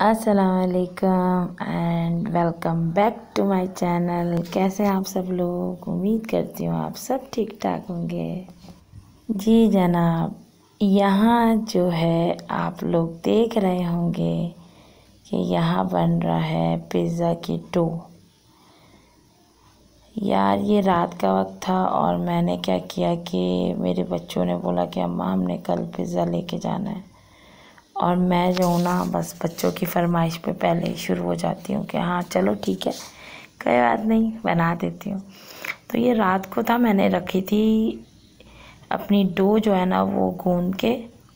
अस्सलामुअलैकुम and welcome back to my channel. कैसे हैं आप सब लोग? उम्मीद करती हूँ आप सब ठीक ठाक होंगे। जी जनाब, यहाँ जो है आप लोग देख रहे होंगे कि यहाँ बन रहा है पिज़्ज़ा की डो। यार ये रात का वक्त था और मैंने क्या किया कि मेरे बच्चों ने बोला कि अम्मा हमने कल पिज़्ज़ा लेके जाना है, और मैं जो हूँ ना बस बच्चों की फरमाइश पे पहले ही शुरू हो जाती हूँ कि हाँ चलो ठीक है, कोई बात नहीं, बना देती हूँ। तो ये रात को था, मैंने रखी थी अपनी डो जो है ना वो गूंद के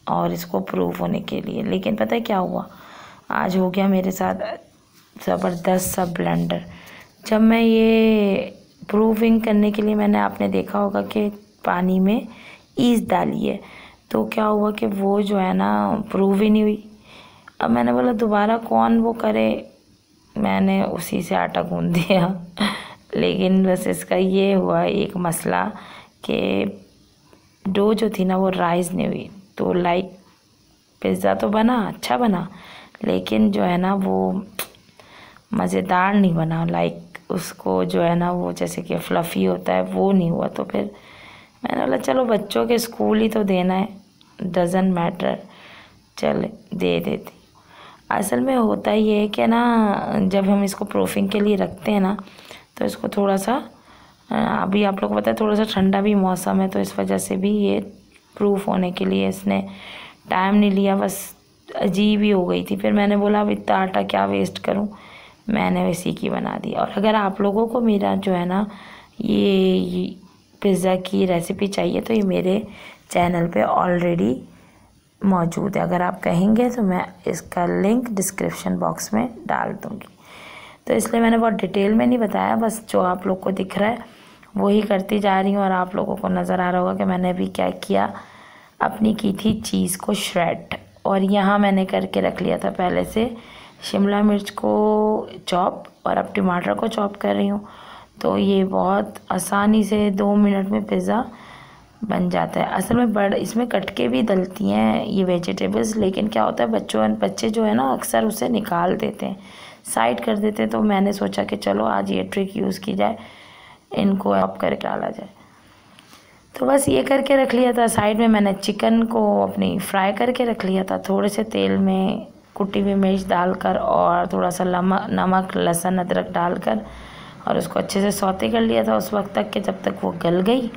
और इसको प्रूफ होने के लिए। लेकिन पता है क्या हुआ, आज हो गया मेरे साथ ज़बरदस्त सा ब्लेंडर। जब मैं ये प्रूविंग करने के लिए, मैंने आपने देखा होगा कि पानी में ईस्ट डाली है, तो क्या हुआ कि वो जो है ना प्रूव ही नहीं हुई। अब मैंने बोला दोबारा कौन वो करे, मैंने उसी से आटा गूंद दिया। लेकिन बस इसका ये हुआ एक मसला कि डो जो थी ना वो राइज़ नहीं हुई। तो लाइक पिज़्ज़ा तो बना, अच्छा बना, लेकिन जो है ना वो मज़ेदार नहीं बना। लाइक उसको जो है ना वो जैसे कि फ्लफ़ी होता है वो नहीं हुआ। तो फिर मैंने बोला चलो बच्चों के स्कूल ही तो देना है, डज़न्ट मैटर, चल दे देती। असल में होता ये है कि ना जब हम इसको प्रूफिंग के लिए रखते हैं ना तो इसको थोड़ा सा, अभी आप लोग को पता है थोड़ा सा ठंडा भी मौसम है, तो इस वजह से भी ये प्रूफ होने के लिए इसने टाइम नहीं लिया, बस अजीब ही हो गई थी। फिर मैंने बोला अब इतना आटा क्या वेस्ट करूं, मैंने इसी की बना दी। और अगर आप लोगों को मेरा जो है ना ये पिज़्ज़ा की रेसिपी चाहिए तो ये मेरे चैनल पे ऑलरेडी मौजूद है। अगर आप कहेंगे तो मैं इसका लिंक डिस्क्रिप्शन बॉक्स में डाल दूँगी। तो इसलिए मैंने बहुत डिटेल में नहीं बताया, बस जो आप लोग को दिख रहा है वही करती जा रही हूँ। और आप लोगों को नज़र आ रहा होगा कि मैंने अभी क्या किया, अपनी की थी चीज़ को श्रेड। और यहाँ मैंने करके रख लिया था पहले से शिमला मिर्च को चॉप, और अब टमाटर को चॉप कर रही हूँ। तो ये बहुत आसानी से 2 मिनट में पिज़्ज़ा बन जाता है। असल में इसमें कट के भी डलती हैं ये वेजिटेबल्स, लेकिन क्या होता है बच्चे जो है ना अक्सर उसे निकाल देते हैं, साइड कर देते हैं। तो मैंने सोचा कि चलो आज ये ट्रिक यूज़ की जाए, इनको चॉप करके डाला जाए। तो बस ये करके रख लिया था साइड में। मैंने चिकन को अपनी फ्राई करके रख लिया था, थोड़े से तेल में कुटी हुई मिर्च डालकर और थोड़ा सा नमक लहसुन अदरक डालकर, और उसको अच्छे से सौते कर लिया था उस वक्त तक कि जब तक वो गल गई।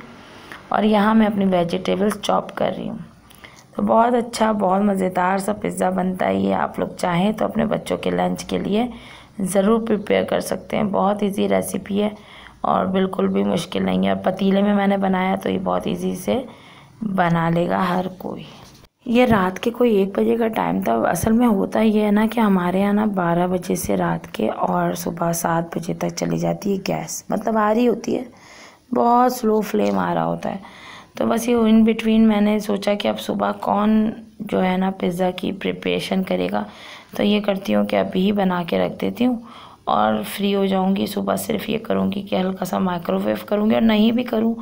और यहाँ मैं अपनी वेजिटेबल्स चॉप कर रही हूँ। तो बहुत अच्छा, बहुत मज़ेदार सा पिज़्ज़ा बनता है ये। आप लोग चाहें तो अपने बच्चों के लंच के लिए ज़रूर प्रिपेयर कर सकते हैं। बहुत इजी रेसिपी है और बिल्कुल भी मुश्किल नहीं है। और पतीले में मैंने बनाया तो ये बहुत इजी से बना लेगा हर कोई। ये रात के कोई 1 बजे का टाइम था। असल में होता ये है ना कि हमारे यहाँ ना 12 बजे से रात के और सुबह 7 बजे तक चली जाती है गैस, मतलब आ रही होती है, बहुत स्लो फ्लेम आ रहा होता है। तो बस ये इन बिटवीन मैंने सोचा कि अब सुबह कौन जो है ना पिज़्ज़ा की प्रिपरेशन करेगा, तो ये करती हूँ कि अभी ही बना के रख देती हूँ और फ्री हो जाऊँगी सुबह। सिर्फ ये करूँगी कि हल्का सा माइक्रोवेव करूँगी, और नहीं भी करूँ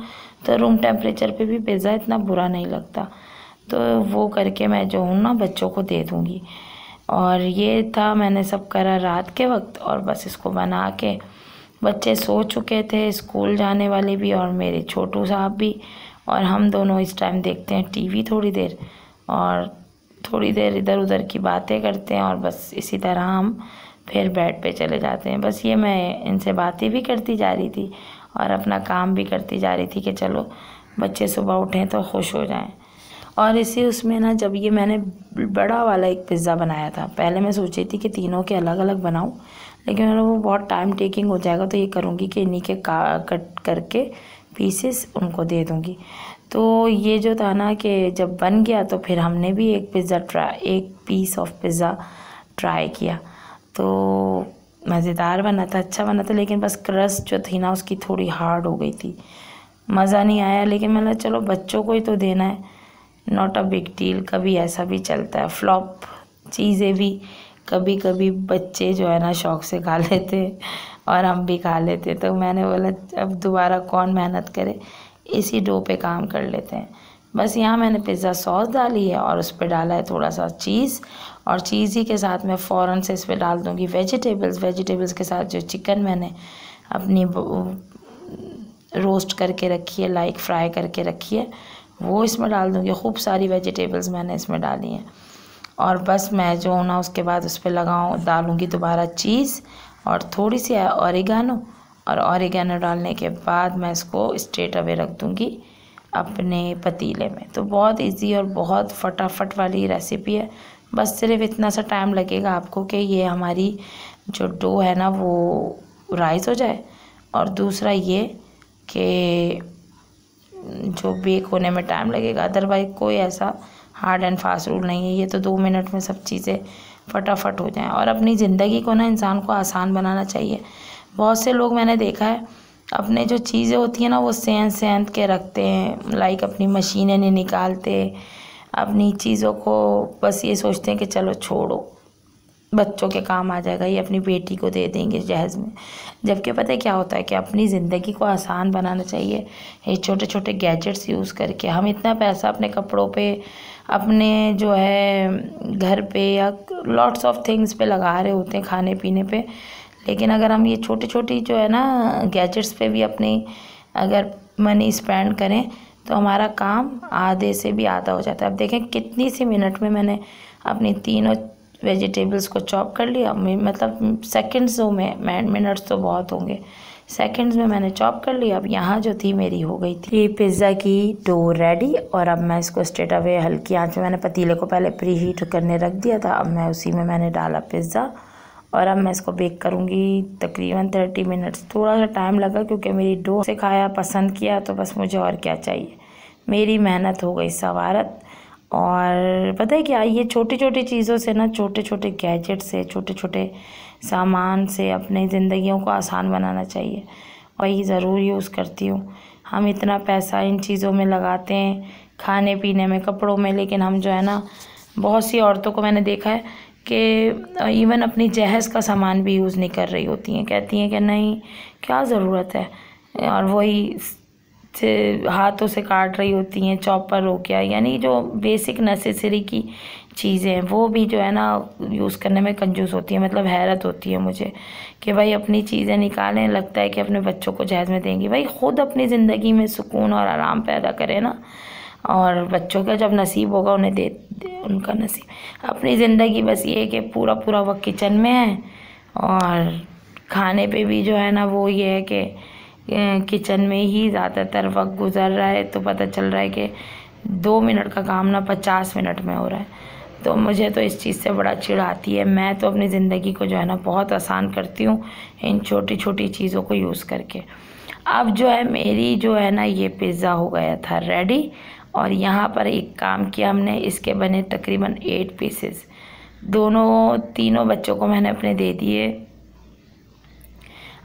तो रूम टेम्परेचर पे भी पिज़्ज़ा इतना बुरा नहीं लगता। तो वो करके मैं जो हूँ ना बच्चों को दे दूँगी। और ये था, मैंने सब करा रात के वक्त, और बस इसको बना के बच्चे सो चुके थे, स्कूल जाने वाले भी और मेरे छोटू साहब भी, और हम दोनों इस टाइम देखते हैं टीवी थोड़ी देर, और थोड़ी देर इधर उधर की बातें करते हैं, और बस इसी तरह हम फिर बेड पे चले जाते हैं। बस ये मैं इनसे बातें भी करती जा रही थी और अपना काम भी करती जा रही थी कि चलो बच्चे सुबह उठें तो खुश हो जाएं। और इसी उसमें ना जब ये मैंने बड़ा वाला एक पिज़्ज़ा बनाया था, पहले मैं सोची थी कि तीनों के अलग अलग बनाऊं, लेकिन मैंने वो बहुत टाइम टेकिंग हो जाएगा, तो ये करूँगी कि इन्हीं के कट करके पीसेस उनको दे दूँगी। तो ये जो था ना कि जब बन गया तो फिर हमने भी एक पीस ऑफ पिज़्ज़ा ट्राई किया। तो मज़ेदार बना था, अच्छा बना था, लेकिन बस क्रस्ट जो थी ना उसकी थोड़ी हार्ड हो गई थी, मज़ा नहीं आया। लेकिन मैंने चलो बच्चों को ही तो देना है, नॉट अ बिग डील, कभी ऐसा भी चलता है। फ्लॉप चीज़ें भी कभी कभी बच्चे जो है ना शौक़ से खा लेते और हम भी खा लेते। तो मैंने बोला अब दोबारा कौन मेहनत करे, इसी डो पे काम कर लेते हैं। बस यहाँ मैंने पिज़्ज़ा सॉस डाली है और उस पर डाला है थोड़ा सा चीज़ और चीज़ ही के साथ मैं फ़ौरन से इस पर डाल दूँगी वेजिटेबल्स के साथ जो चिकन मैंने अपनी रोस्ट करके रखी है, लाइक फ्राई करके रखी है, वो इसमें डाल दूँगी। खूब सारी वेजिटेबल्स मैंने इसमें डाली हैं और बस मैं जो ना उसके बाद उस पर डालूँगी दोबारा चीज़ और थोड़ी सी ऑरिगेनो, और ऑरिगेनो डालने के बाद मैं इसको स्ट्रेट अवे रख दूँगी अपने पतीले में। तो बहुत इजी और बहुत फटाफट वाली रेसिपी है। बस सिर्फ इतना सा टाइम लगेगा आपको कि ये हमारी जो डो है ना वो राइस हो जाए, और दूसरा ये कि जो बेक होने में टाइम लगेगा। अदरवाइज कोई ऐसा हार्ड एंड फास्ट रूल नहीं है, ये तो 2 मिनट में सब चीज़ें फटाफट हो जाएं। और अपनी ज़िंदगी को ना इंसान को आसान बनाना चाहिए। बहुत से लोग मैंने देखा है अपने जो चीज़ें होती हैं ना वो सेंध के रखते हैं, लाइक अपनी मशीनें नहीं निकालते, अपनी चीज़ों को बस ये सोचते हैं कि चलो छोड़ो, बच्चों के काम आ जाएगा, ये अपनी बेटी को दे देंगे जहेज़ में। जबकि पता है क्या होता है कि अपनी ज़िंदगी को आसान बनाना चाहिए। ये छोटे छोटे गैजेट्स यूज़ करके हम इतना पैसा अपने कपड़ों पे, अपने जो है घर पे या लॉट्स ऑफ थिंग्स पे लगा रहे होते हैं, खाने पीने पे, लेकिन अगर हम ये छोटी छोटी जो है ना गैजेट्स पे भी अपनी अगर मनी स्पेंड करें तो हमारा काम आधे से भी आधा हो जाता है। अब देखें कितनी सी मिनट में मैंने अपनी तीनों वेजिटेबल्स को चॉप कर लिया, मतलब सेकंड्सों में, मिनट्स तो बहुत होंगे, सेकंड्स में मैंने चॉप कर लिया। अब यहाँ जो थी मेरी हो गई थी पिज़्ज़ा की डो रेडी। और अब मैं इसको स्ट्रेट अवे हल्की आंच में, मैंने पतीले को पहले प्री हीट करने रख दिया था, अब मैं उसी में मैंने डाला पिज़्ज़ा और अब मैं इसको बेक करूँगी तकरीबन 30 मिनट्स। थोड़ा सा टाइम लगा क्योंकि मेरी डो से खाया, पसंद किया, तो बस मुझे और क्या चाहिए, मेरी मेहनत हो गई सवारत। और पता है क्या, ये छोटी छोटी चीज़ों से ना, छोटे छोटे गैजेट से, छोटे छोटे सामान से अपनी ज़िंदगियों को आसान बनाना चाहिए। वही ज़रूर यूज़ करती हूँ। हम इतना पैसा इन चीज़ों में लगाते हैं, खाने पीने में, कपड़ों में, लेकिन हम जो है ना, बहुत सी औरतों को मैंने देखा है कि इवन अपनी जहेज़ का सामान भी यूज़ नहीं कर रही होती हैं। कहती हैं कि नहीं क्या ज़रूरत है, और वही से हाथों से काट रही होती हैं, चॉपर हो गया, यानी जो बेसिक नेसेसरी की चीज़ें हैं वो भी जो है ना यूज़ करने में कंजूस होती है। मतलब हैरत होती है मुझे कि भाई अपनी चीज़ें निकालें, लगता है कि अपने बच्चों को जहेज़ में देंगी। भाई खुद अपनी ज़िंदगी में सुकून और आराम पैदा करें ना, और बच्चों का जब नसीब होगा उन्हें दे उनका नसीब। अपनी ज़िंदगी बस ये है कि पूरा पूरा वक्त किचन में है, और खाने पे भी जो है ना वो ये है कि किचन में ही ज़्यादातर वक्त गुजर रहा है। तो पता चल रहा है कि 2 मिनट का काम ना 50 मिनट में हो रहा है। तो मुझे तो इस चीज़ से बड़ा चिढ़ आती है। मैं तो अपनी ज़िंदगी को जो है ना बहुत आसान करती हूँ इन छोटी छोटी चीज़ों को यूज़ करके। अब जो है मेरी जो है ना ये पिज़्ज़ा हो गया था रेडी, और यहाँ पर एक काम किया हमने, इसके बने तकरीबन 8 पीसेस। तीनों बच्चों को मैंने अपने दे दिए।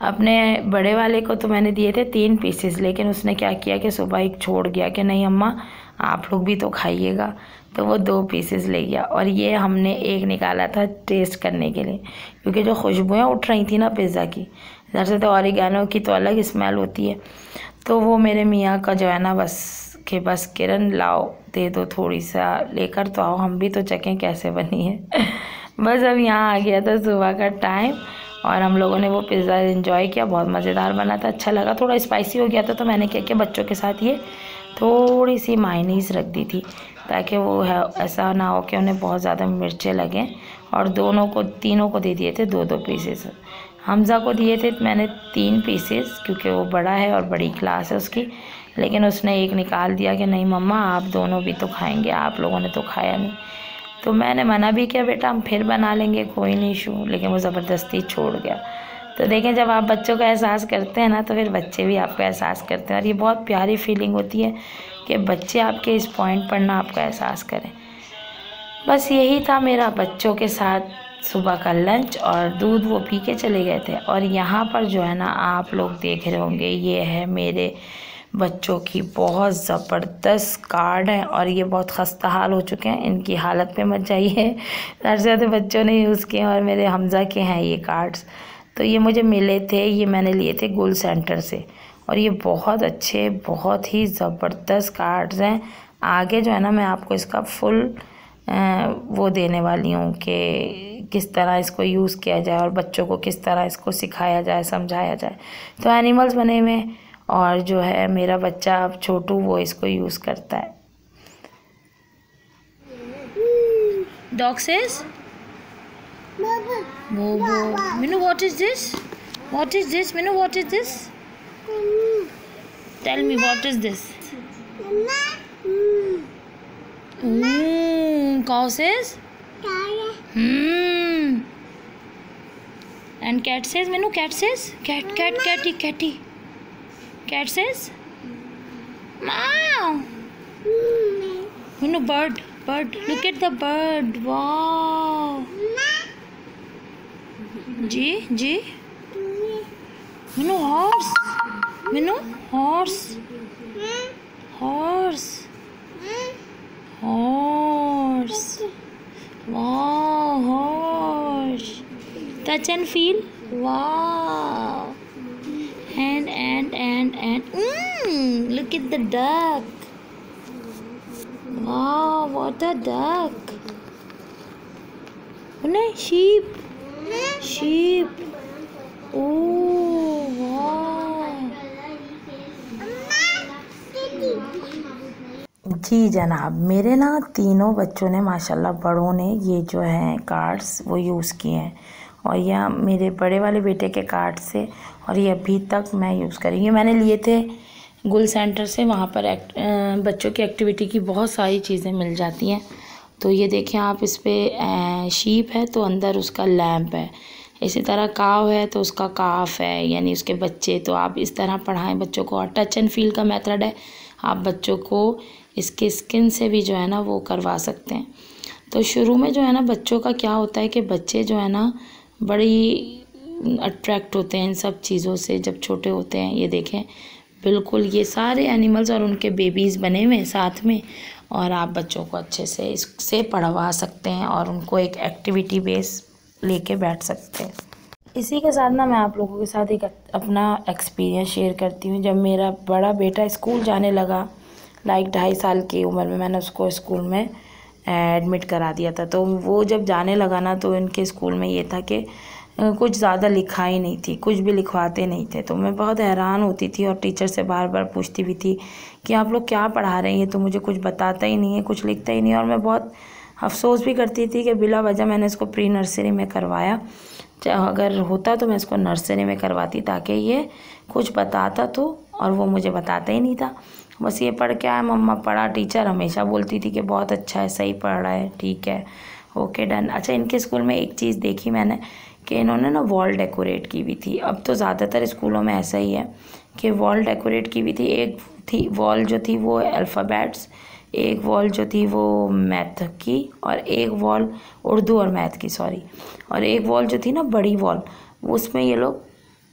अपने बड़े वाले को तो मैंने दिए थे 3 पीसेस, लेकिन उसने क्या किया कि सुबह एक छोड़ गया कि नहीं अम्मा आप लोग भी तो खाइएगा, तो वो 2 पीसेस ले गया। और ये हमने एक निकाला था टेस्ट करने के लिए, क्योंकि जो खुशबुएँ उठ रही थी ना पिज़्ज़ा की, इधर से तो ऑरिगेनो की तो अलग स्मेल होती है। तो वो मेरे मियाँ का जो है ना बस किरण लाओ दे दो, थोड़ी सा लेकर तो आओ, हम भी तो चखें कैसे बनी है। बस अब यहाँ आ गया था सुबह का टाइम, और हम लोगों ने वो पिज़्ज़ा एंजॉय किया। बहुत मज़ेदार बना था, अच्छा लगा। थोड़ा स्पाइसी हो गया था, तो मैंने क्या किया, बच्चों के साथ ये थोड़ी सी मायनीज़ रख दी थी, ताकि वो ऐसा ना हो कि उन्हें बहुत ज़्यादा मिर्चें लगें। और तीनों को दे दिए थे 2-2 पीसेस। हमज़ा को दिए थे मैंने 3 पीसेस, क्योंकि वो बड़ा है और बड़ी क्लास है उसकी, लेकिन उसने एक निकाल दिया कि नहीं मम्मा आप दोनों भी तो खाएंगे, आप लोगों ने तो खाया नहीं। तो मैंने मना भी किया, बेटा हम फिर बना लेंगे, कोई नहीं इशू, लेकिन वो ज़बरदस्ती छोड़ गया। तो देखें, जब आप बच्चों का एहसास करते हैं ना, तो फिर बच्चे भी आपका एहसास करते हैं, और ये बहुत प्यारी फीलिंग होती है कि बच्चे आपके इस पॉइंट पर ना आपका एहसास करें। बस यही था मेरा बच्चों के साथ सुबह का लंच, और दूध वो पी के चले गए थे। और यहाँ पर जो है ना आप लोग देख रहे होंगे, ये है मेरे बच्चों की बहुत ज़बरदस्त कार्ड है, और ये बहुत खस्ता हाल हो चुके हैं, इनकी हालत पे मत जाइए। सबसे ज़्यादा बच्चों ने यूज़ किए, और मेरे हमज़ा के हैं ये कार्ड्स। तो ये मुझे मिले थे, ये मैंने लिए थे गुल सेंटर से, और ये बहुत अच्छे, बहुत ही ज़बरदस्त कार्ड्स हैं। आगे जो है ना मैं आपको इसका फुल वो देने वाली हूँ कि किस तरह इसको यूज़ किया जाए और बच्चों को किस तरह इसको सिखाया जाए, समझाया जाए। तो एनिमल्स बने हुए हैं और जो है मेरा बच्चा अब छोटू वो इसको यूज़ करता है। Dog says Bobo. Minu, what is this? What is this? Minu, what is this? Tell me, what is this? Cow says? And cat says? Minu, cat says? Catty. Cat says? Meow. Minu, bird. Look at the bird. Wow. जी Minu, horse. Wow, horse. Touch and feel. Wow. And look at the duck. Wow, what a duck. Sheep. Oh, wow. जी जनाब, मेरे ना तीनों बच्चों ने माशाल्लाह, बड़ों ने ये जो हैं कार्ड्स वो यूज़ किए हैं और यह मेरे बड़े वाले बेटे के कार्ड से और ये अभी तक मैं यूज़ कर रही हूँ। मैंने लिए थे गुल सेंटर से, वहाँ पर बच्चों की एक्टिविटी की बहुत सारी चीज़ें मिल जाती हैं। तो ये देखें आप, इस पर शीप है तो अंदर उसका लैम्प है, इसी तरह काव है तो उसका काफ है, यानी उसके बच्चे। तो आप इस तरह पढ़ाएं बच्चों को। और टच एंड फील का मेथड है, आप बच्चों को इसके स्किन से भी जो है ना वो करवा सकते हैं। तो शुरू में जो है ना बच्चों का क्या होता है कि बच्चे जो है ना बड़ी अट्रैक्ट होते हैं इन सब चीज़ों से जब छोटे होते हैं। ये देखें, बिल्कुल ये सारे एनिमल्स और उनके बेबीज़ बने हुए हैं साथ में, और आप बच्चों को अच्छे से इससे पढ़वा सकते हैं और उनको एक एक्टिविटी बेस लेके बैठ सकते हैं। इसी के साथ ना मैं आप लोगों के साथ एक अपना एक्सपीरियंस शेयर करती हूँ। जब मेरा बड़ा बेटा स्कूल जाने लगा, लाइक 2.5 साल की उम्र में मैंने उसको स्कूल में एडमिट करा दिया था। तो वो जब जाने लगा ना, तो इनके स्कूल में ये था कि कुछ ज़्यादा लिखा ही नहीं थी, कुछ भी लिखवाते नहीं थे। तो मैं बहुत हैरान होती थी और टीचर से बार बार पूछती भी थी कि आप लोग क्या पढ़ा रहे हैं, ये तो मुझे कुछ बताता ही नहीं है, कुछ लिखता ही नहीं है। और मैं बहुत अफसोस भी करती थी कि बिला वजह मैंने इसको प्री नर्सरी में करवाया। अगर होता तो मैं इसको नर्सरी में करवाती, ताकि ये कुछ बताता तो, और वो मुझे बताता ही नहीं था। बस ये पढ़ के आया, मम्मा पढ़ा। टीचर हमेशा बोलती थी कि बहुत अच्छा है, सही पढ़ रहा है, ठीक है, ओके डन। अच्छा, इनके स्कूल में एक चीज़ देखी मैंने कि इन्होंने ना वॉल डेकोरेट की हुई थी। अब तो ज़्यादातर स्कूलों में ऐसा ही है कि वॉल डेकोरेट की हुई थी। एक थी वॉल जो थी वो अल्फ़ाबेट्स, एक वॉल जो थी वो मैथ की, और एक वॉल उर्दू और मैथ की, सॉरी, और एक वॉल जो थी ना बड़ी वॉल, उसमें ये लोग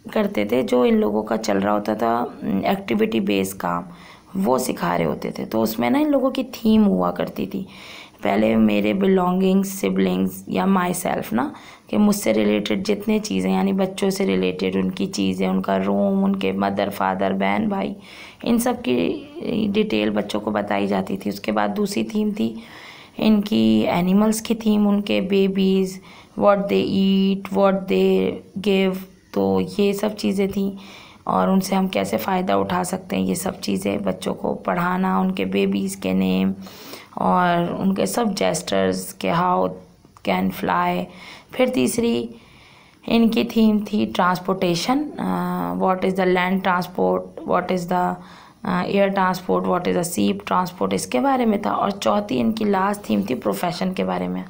करते थे, जो इन लोगों का चल रहा होता था एक्टिविटी बेस काम, वो सिखा रहे होते थे। तो उसमें ना इन लोगों की थीम हुआ करती थी। पहले मेरे बिलोंगिंग्स, सिबलिंग्स या माई सेल्फ ना, कि मुझसे रिलेटेड जितने चीज़ें, यानी बच्चों से रिलेटेड उनकी चीज़ें, उनका रूम, उनके मदर फादर बहन भाई, इन सब की डिटेल बच्चों को बताई जाती थी। उसके बाद दूसरी थीम थी इनकी एनिमल्स की थीम, उनके babies, what they eat, what they give, तो ये सब चीज़ें थी और उनसे हम कैसे फ़ायदा उठा सकते हैं, ये सब चीज़ें बच्चों को पढ़ाना, उनके बेबीज़ के नेम और उनके सब जेस्टर्स के हाउ कैन फ्लाई। फिर तीसरी इनकी थीम थी transportation, what is the land transport, what is the air transport, what is the sea transport, इसके बारे में था। और चौथी इनकी लास्ट थीम थी प्रोफेशन के बारे में,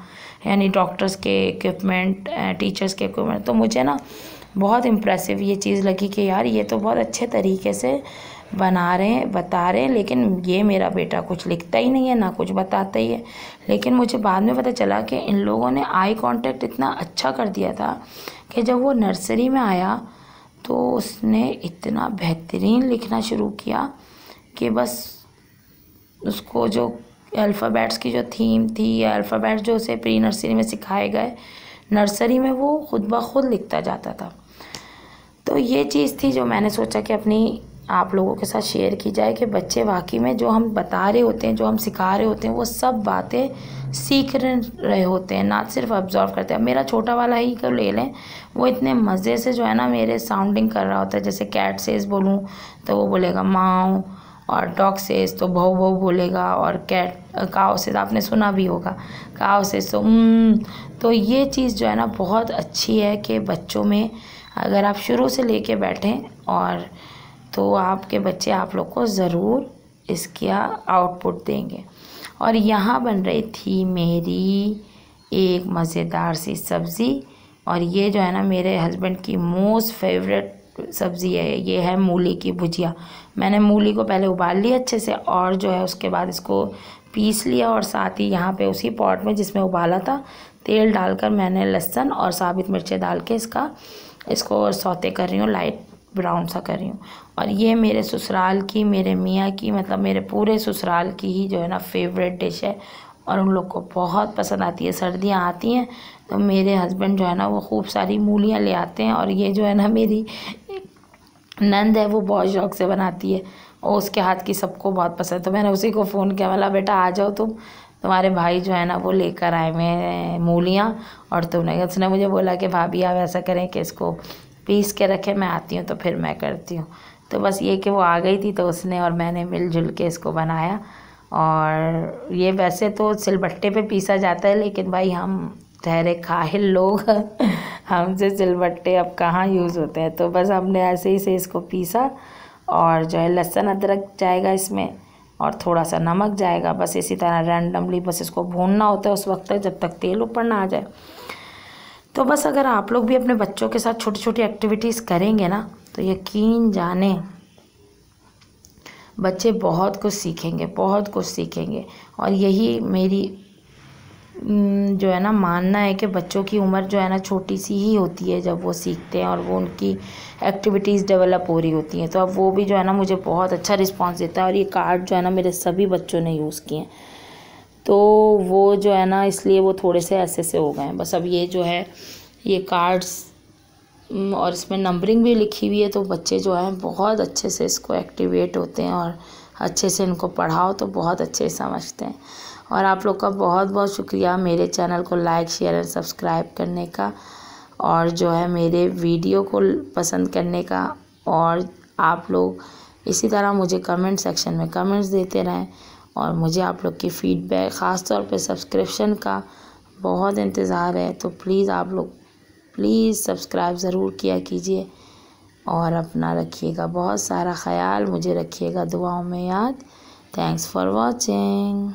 यानी डॉक्टर्स के इक्विपमेंट, टीचर्स के इक्विपमेंट। तो मुझे ना बहुत इम्प्रेसिव ये चीज़ लगी कि यार ये तो बहुत अच्छे तरीके से बना रहे हैं, बता रहे हैं, लेकिन ये मेरा बेटा कुछ लिखता ही नहीं है, ना कुछ बताता ही है। लेकिन मुझे बाद में पता चला कि इन लोगों ने आई कांटेक्ट इतना अच्छा कर दिया था कि जब वो नर्सरी में आया तो उसने इतना बेहतरीन लिखना शुरू किया कि बस उसको जो अल्फ़ाबेट्स की जो थीम थी, या अल्फ़ाबेट्स जो उसे प्री नर्सरी में सिखाए गए, नर्सरी में वो खुद ब खुद लिखता जाता था। तो ये चीज़ थी जो मैंने सोचा कि अपनी आप लोगों के साथ शेयर की जाए कि बच्चे वाकई में जो हम बता रहे होते हैं, जो हम सिखा रहे होते हैं, वो सब बातें सीख रहे होते हैं, ना सिर्फ ऑब्जर्व करते हैं। मेरा छोटा वाला ही को ले लें, वो इतने मज़े से जो है ना मेरे साउंडिंग कर रहा होता है। जैसे कैट सेज बोलूँ तो वो बोलेगा माऊ, और डॉग सेज तो भौ भौ बोलेगा, और काऊ सेज आपने सुना भी होगा, काऊ सेज तो ये चीज़ जो है ना बहुत अच्छी है कि बच्चों में अगर आप शुरू से लेके बैठें और तो आपके बच्चे आप लोग को ज़रूर इसका आउटपुट देंगे। और यहाँ बन रही थी मेरी एक मज़ेदार सी सब्ज़ी, और ये जो है ना मेरे हस्बैंड की मोस्ट फेवरेट सब्ज़ी है, ये है मूली की भुजिया। मैंने मूली को पहले उबाल लिया अच्छे से, और जो है उसके बाद इसको पीस लिया, और साथ ही यहाँ पे उसी पॉट में जिसमें उबाला था तेल डालकर मैंने लहसुन और साबित मिर्चें डाल के इसको सौते कर रही हूँ, लाइट ब्राउन सा कर रही हूँ। और ये मेरे ससुराल की, मेरे मियाँ की, मतलब मेरे पूरे ससुराल की ही जो है ना फेवरेट डिश है, और उन लोग को बहुत पसंद आती है। सर्दियाँ आती हैं तो मेरे हस्बैंड जो है ना वो खूब सारी मूलियाँ ले आते हैं, और ये जो है ना मेरी नंद है वो बहुत शौक से बनाती है, और उसके हाथ की सबको बहुत पसंद। तो मैंने उसी को फ़ोन किया, बोला बेटा आ जाओ तुम्हारे भाई जो है ना वो लेकर आए मैं मूलियाँ, और उसने मुझे बोला कि भाभी आप ऐसा करें कि इसको पीस के रखें, मैं आती हूँ तो फिर मैं करती हूँ। तो बस ये कि वो आ गई थी तो उसने और मैंने मिलजुल के इसको बनाया। और ये वैसे तो सिलबट्टे पे पीसा जाता है, लेकिन भाई हम ठहरे काहिल लोग हमसे सिलबट्टे अब कहाँ यूज़ होते हैं, तो बस हमने ऐसे ही से इसको पीसा। और जो है लहसुन अदरक जाएगा इसमें, और थोड़ा सा नमक जाएगा, बस इसी तरह रैंडमली बस इसको भूनना होता है उस वक्त तक जब तक तेल ऊपर ना आ जाए। तो बस अगर आप लोग भी अपने बच्चों के साथ छोटी छोटी एक्टिविटीज़ करेंगे ना, तो यकीन जाने बच्चे बहुत कुछ सीखेंगे, बहुत कुछ सीखेंगे। और यही मेरी जो है ना मानना है कि बच्चों की उम्र जो है ना छोटी सी ही होती है जब वो सीखते हैं, और वो उनकी एक्टिविटीज़ डेवलप हो रही होती हैं। तो अब वो भी जो है ना मुझे बहुत अच्छा रिस्पांस देता है, और ये कार्ड जो है ना मेरे सभी बच्चों ने यूज़ किए हैं, तो वो जो है ना इसलिए वो थोड़े से ऐसे से हो गए हैं। बस अब ये जो है ये कार्ड्स और इसमें नंबरिंग भी लिखी हुई है, तो बच्चे जो हैं बहुत अच्छे से इसको एक्टिवेट होते हैं, और अच्छे से इनको पढ़ाओ तो बहुत अच्छे समझते हैं। और आप लोग का बहुत बहुत शुक्रिया मेरे चैनल को लाइक शेयर और सब्सक्राइब करने का, और जो है मेरे वीडियो को पसंद करने का। और आप लोग इसी तरह मुझे कमेंट सेक्शन में कमेंट्स देते रहें, और मुझे आप लोग की फ़ीडबैक ख़ास तौर पे सब्सक्रिप्शन का बहुत इंतज़ार है। तो प्लीज़ आप लोग प्लीज़ सब्सक्राइब ज़रूर किया कीजिए, और अपना रखिएगा बहुत सारा ख्याल, मुझे रखिएगा दुआओं में याद। Thanks for watching.